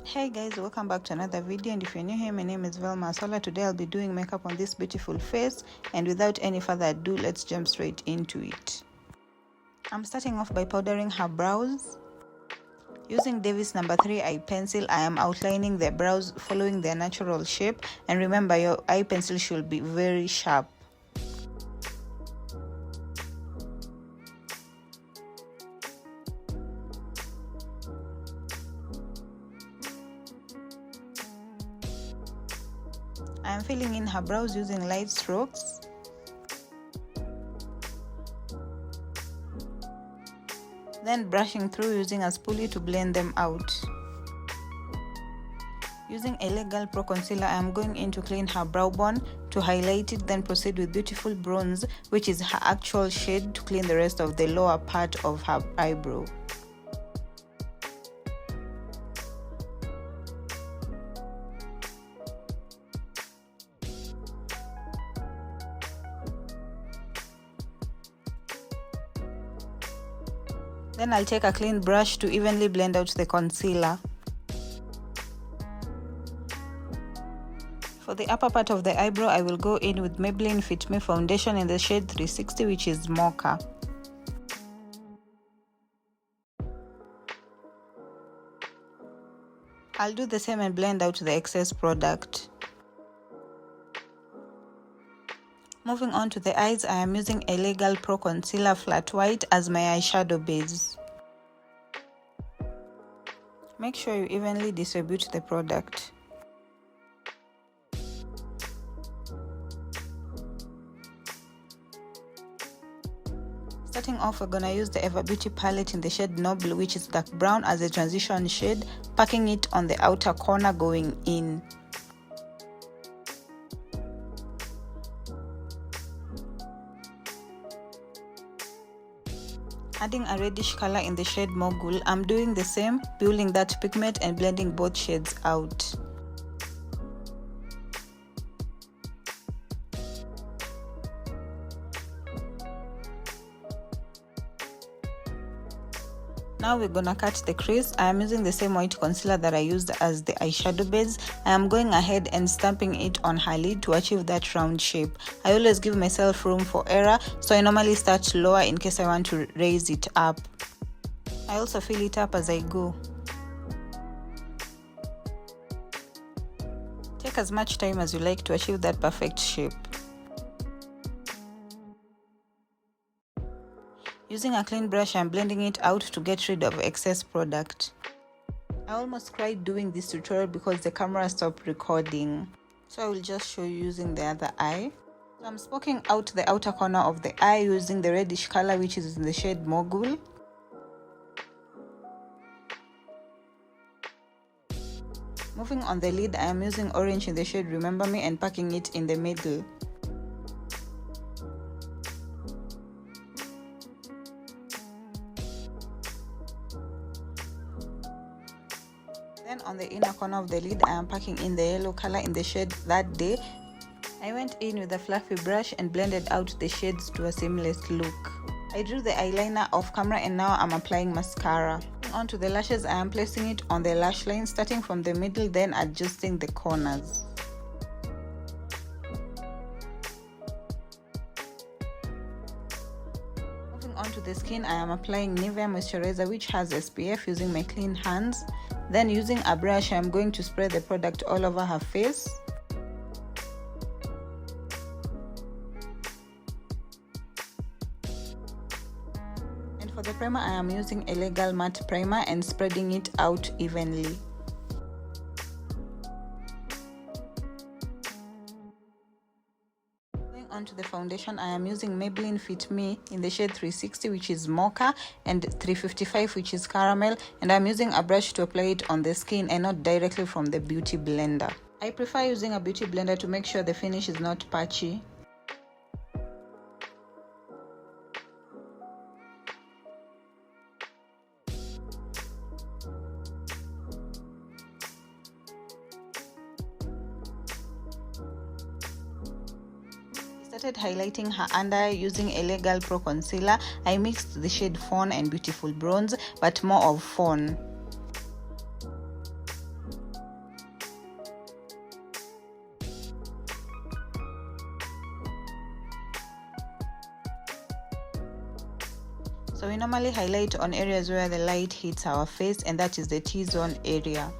Hey guys, welcome back to another video, and if you're new here, my name is Velma Sola. Today I'll be doing makeup on this beautiful face, and without any further ado, let's jump straight into it. I'm starting off by powdering her brows. Using Davis number 3 eye pencil, I am outlining the brows following their natural shape, and remember your eye pencil should be very sharp. I am filling in her brows using light strokes. Then brushing through using a spoolie to blend them out. Using a Legal Pro concealer, I am going in to clean her brow bone to highlight it, then proceed with Beautiful Bronze, which is her actual shade, to clean the rest of the lower part of her eyebrow. Then I'll take a clean brush to evenly blend out the concealer. For the upper part of the eyebrow, I will go in with Maybelline Fit Me foundation in the shade 360, which is Mocha. I'll do the same and blend out the excess product. Moving on to the eyes, I am using a Legal Pro Concealer Flat White as my eyeshadow base. Make sure you evenly distribute the product. Starting off, we're gonna use the Ever Beauty palette in the shade Noble, which is dark brown, as a transition shade, packing it on the outer corner going in. Adding a reddish color in the shade Mogul, I'm doing the same, building that pigment and blending both shades out. Now we're gonna cut the crease. I am using the same white concealer that I used as the eyeshadow base. I am going ahead and stamping it on her lid to achieve that round shape. I always give myself room for error, so I normally start lower in case I want to raise it up. I also fill it up as I go. Take as much time as you like to achieve that perfect shape. Using a clean brush, I'm blending it out to get rid of excess product. I almost cried doing this tutorial because the camera stopped recording. So I will just show you using the other eye. So I'm smoking out the outer corner of the eye using the reddish color, which is in the shade Mogul. Moving on the lid, I am using orange in the shade Remember Me and packing it in the middle. Then on the inner corner of the lid, I am packing in the yellow color in the shade That Day. I went in with a fluffy brush and blended out the shades to a seamless look. I drew the eyeliner off camera and now I'm applying mascara. On to the lashes, I am placing it on the lash line, starting from the middle, then adjusting the corners. Onto the skin, I am applying Nivea moisturizer, which has SPF, using my clean hands. Then using a brush, I am going to spread the product all over her face. And for the primer, I am using a Legal Matte Primer and spreading it out evenly. Onto the foundation, I am using Maybelline Fit Me in the shade 360, which is Mocha, and 355, which is Caramel, and I'm using a brush to apply it on the skin and not directly from the beauty blender. I prefer using a beauty blender to make sure the finish is not patchy. Started highlighting her under eye using a Legal Pro concealer. I mixed the shade Fawn and Beautiful Bronze, but more of Fawn. So we normally highlight on areas where the light hits our face, and that is the T-zone area.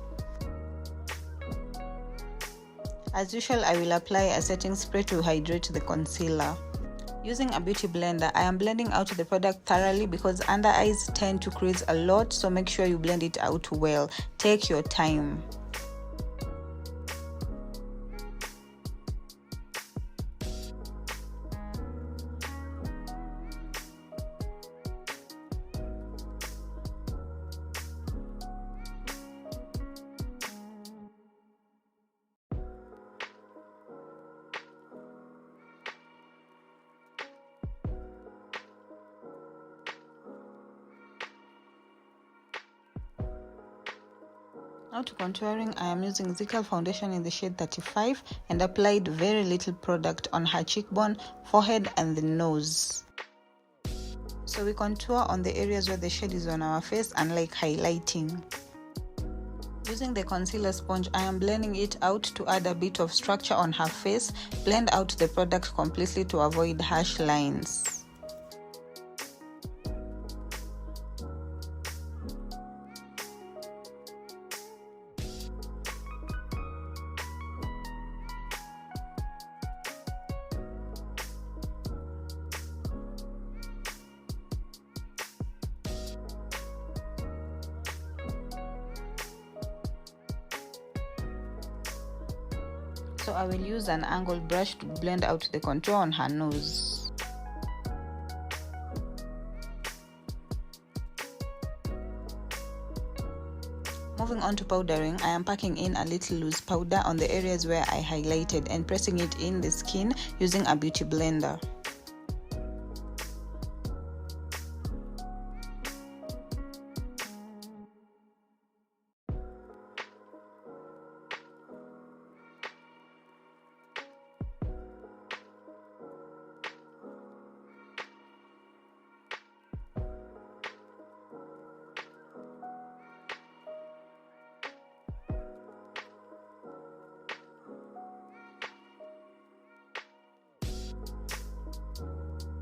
As usual, I will apply a setting spray to hydrate the concealer. Using a beauty blender, I am blending out the product thoroughly because under eyes tend to crease a lot, so make sure you blend it out well. Take your time. Now to contouring, I am using Zical foundation in the shade 35 and applied very little product on her cheekbone, forehead and the nose. So we contour on the areas where the shade is on our face, unlike highlighting. Using the concealer sponge, I am blending it out to add a bit of structure on her face. Blend out the product completely to avoid harsh lines. So I will use an angled brush to blend out the contour on her nose. Moving on to powdering, I am packing in a little loose powder on the areas where I highlighted and pressing it in the skin using a beauty blender.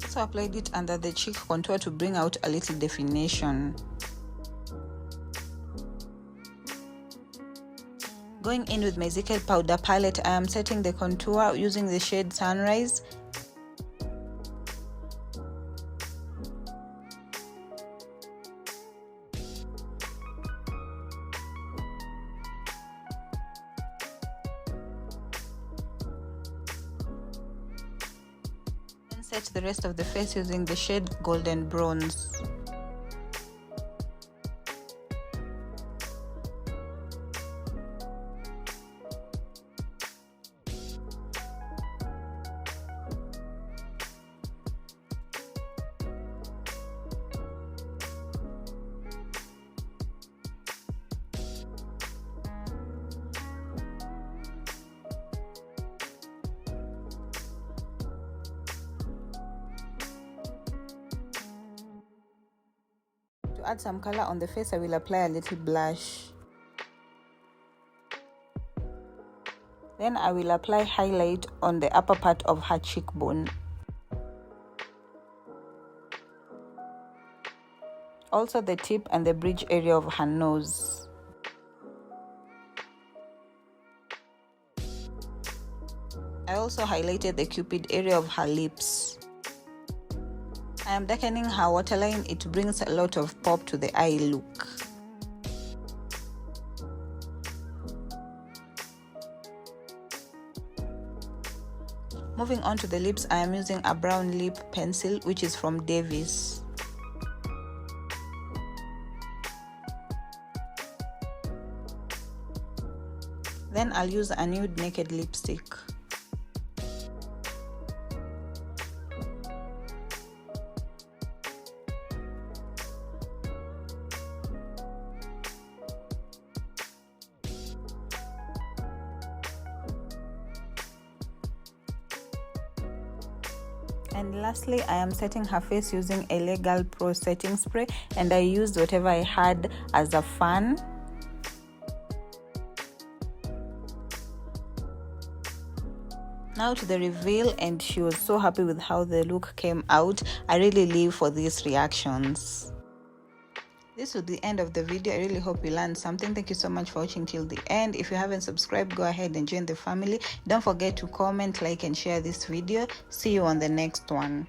Also applied it under the cheek contour to bring out a little definition. Going in with my Zical powder palette, I am setting the contour using the shade Sunrise. Set the rest of the face using the shade Golden Bronze. To add some color on the face, I will apply a little blush. Then I will apply highlight on the upper part of her cheekbone. Also the tip and the bridge area of her nose. I also highlighted the cupid area of her lips. I am darkening her waterline. It brings a lot of pop to the eye look. Moving on to the lips, I am using a brown lip pencil which is from Davis. Then I'll use a nude naked lipstick. And lastly, I am setting her face using a Legal Pro setting spray, and I used whatever I had as a fan. Now to the reveal, and she was so happy with how the look came out. I really live for these reactions. This was the end of the video. I really hope you learned something. Thank you so much for watching till the end. If you haven't subscribed, go ahead and join the family. Don't forget to comment, like, and share this video. See you on the next one.